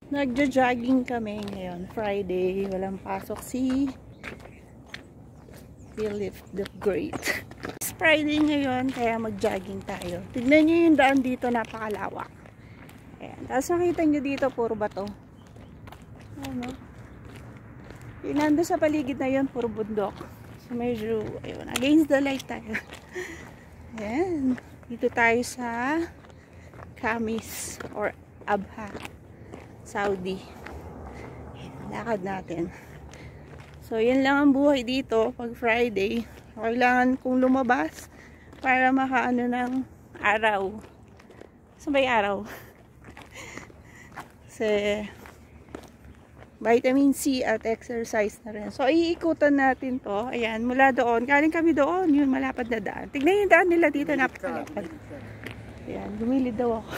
Nagja-jogging kami ngayon, Friday. Walang pasok si Philip the Great. It's Friday ngayon, kaya mag-jogging tayo. Tignan nyo yung daan dito, napakalawak. Ayan. Tapos nakita nyo dito, puro bato. Ano? Yung nando sa paligid na yun, puro bundok. So medyo, ayun, against the light tayo. Ayan. Dito tayo sa Khamis or Abha, Saudi. Lakad natin. So, yan lang ang buhay dito pag Friday. Kailangan kong lumabas para makaano ng araw. Saan ba yung araw? Kasi vitamin C at exercise na rin. So, iikutan natin to. Ayan, mula doon. Galing kami doon. Yun, malapad na daan. Tignan yung daan nila dito. Napakalapad. Ayan, gumilid daw ako.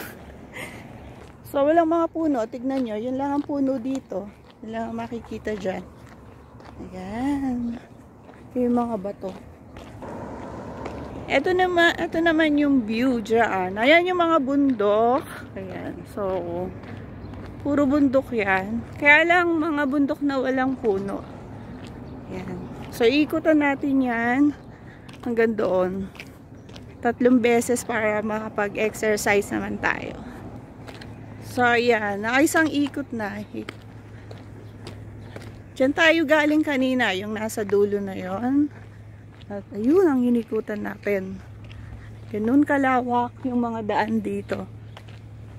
So, walang mga puno. Tignan nyo. Yun lang ang puno dito. Yun lang ang makikita dyan. Ayan. Yung mga bato. Ito naman yung view dyan. Ayan yung mga bundok. Ayan. So, puro bundok yan. Kaya lang mga bundok na walang puno. Ayan. So, ikutan natin yan hanggang doon. 3 beses para makapag-exercise naman tayo. So, ayan. Nakaisang ikot na. Diyan tayo galing kanina. Yung nasa dulo na yon. At ayun ang inikutan natin. Ganun kalawak yung mga daan dito.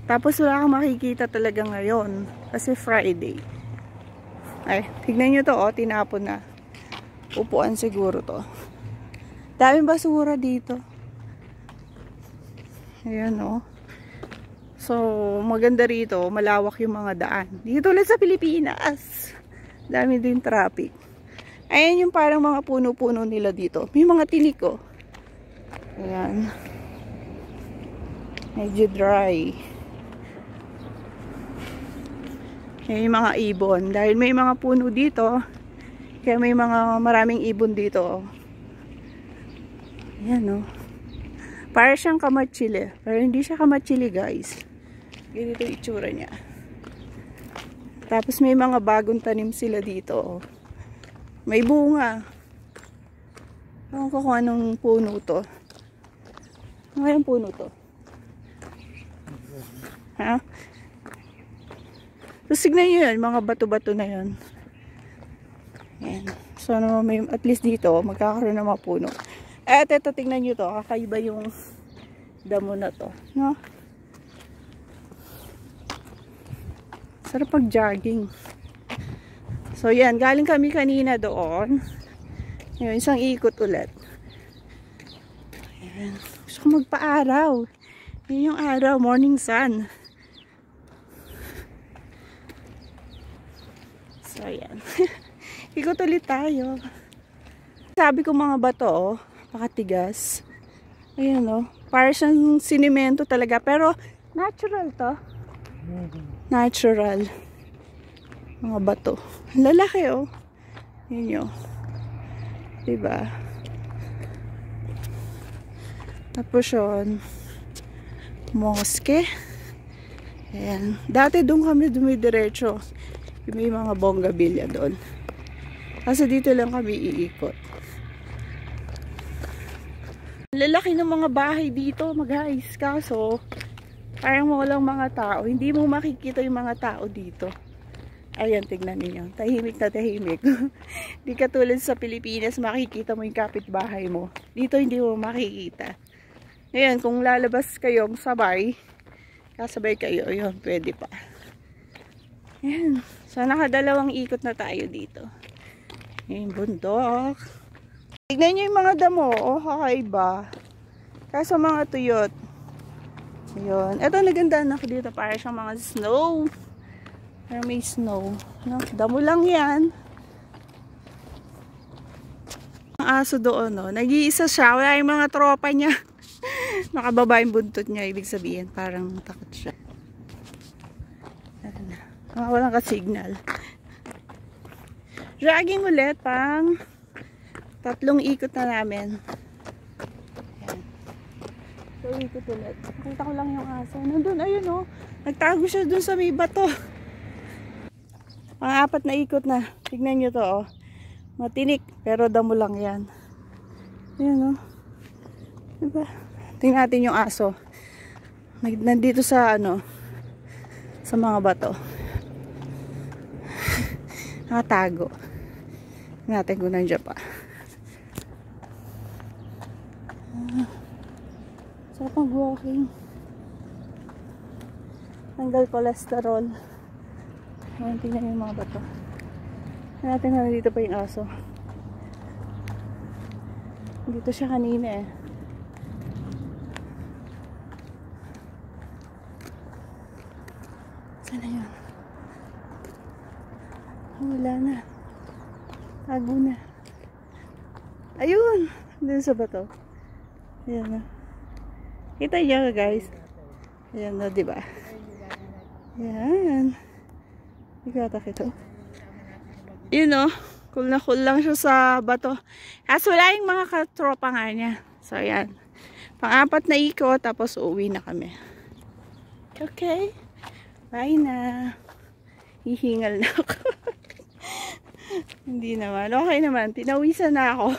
Tapos wala kang makikita talaga ngayon. Kasi Friday. Ay, tignan nyo to. Oh, tinapon na. Upuan siguro to. Daming basura dito. Ayan oh. So, maganda rito, malawak yung mga daan. Dito ulit sa Pilipinas. Dami din traffic. Ayan yung parang mga puno-puno nila dito. May mga tinik oh. Ayan. Medyo dry. Ayan yung mga ibon. Dahil may mga puno dito, kaya may mga maraming ibon dito. Ayan oh. Para siyang kamatsili. Pero hindi siya kamatsili guys. Ganito yung itsura niya. Tapos may mga bagong tanim sila dito. May bunga. Ewan ko kung anong puno to. Ano kayang puno to? Ha? So, signan nyo yan. Mga bato-bato na yan. Ayan. So, ano, may, at least dito, magkakaroon ng mga puno. At ito, tingnan nyo to. Kakaiba yung damo na to. No? Sarap pag-jogging. So, yan. Galing kami kanina doon. Ngayon, isang ikot ulit. Ayan. Gusto ko magpa-araw. Yan yung araw. Morning sun. So, yan. Ikot ulit tayo. Sabi ko mga bato, oh. Pakatigas. Ayan, oh. Para siyang sinimento talaga. Pero, natural to. Natural. Mga bato. Lalaki oh. Yun yun. Diba? Tapos yun. Mosque. Ayan. Dati doon kami dumidiretso. May mga bonggabilya doon. Kasi dito lang kami iikot. Lalaki ng mga bahay dito guys. Kaso parang walang mga tao. Hindi mo makikita yung mga tao dito. Ayan, tignan niyo. Tahimik na tahimik. Di katulad sa Pilipinas, makikita mo yung kapitbahay mo. Dito hindi mo makikita. Ngayon, kung lalabas kayong sabay, kasabay kayo, yun, pwede pa. Ayan. So, nakadalawang ikot na tayo dito. Ayan, bundok. Tignan niyo yung mga damo. Oh, kakaiba. Kaso mga tuyot. Ayun. Ito nagandaan ako dito para siyang mga snow. Pero may snow. No? Damo lang yan. Ang aso doon, no? Nag-iisa siya. Wala yung mga tropa niya. Nakababa yung buntot niya. Ibig sabihin, parang takot siya. Walang ka-signal. Jogging ulit, pang 3 ikot na namin. So, ikot ulit. Nakita ko lang yung aso. Nandun, ayun o. Nagtago siya dun sa may bato. Pang-apat na ikot na. Tignan nyo to, oh. Matinik, pero damo lang yan. Ayan, oh. Diba? Tingnan natin yung aso. Nandito sa, ano, sa mga bato. Nakatago. Tingnan natin kung nandiyan pa. Sarap mag-walking. Tanggal cholesterol. Ayan, tingnan yung mga bato. Natin na dito pa yung aso. Dito siya kanina eh. Sana yun? Oh, wala na. Tago na. Ayun! Dito sa bato. Ayan na. Kita niyo guys. Ayan na, diba? Ayan. Ikatak ito. Yun o. Cool na cool lang siya sa bato. Kaso wala yung mga katropa nga niya. So, ayan. Pang-apat na ikot, tapos uuwi na kami. Okay. Bye na. Hihingal na ako. Hindi naman. Okay naman. Tinawisan na ako.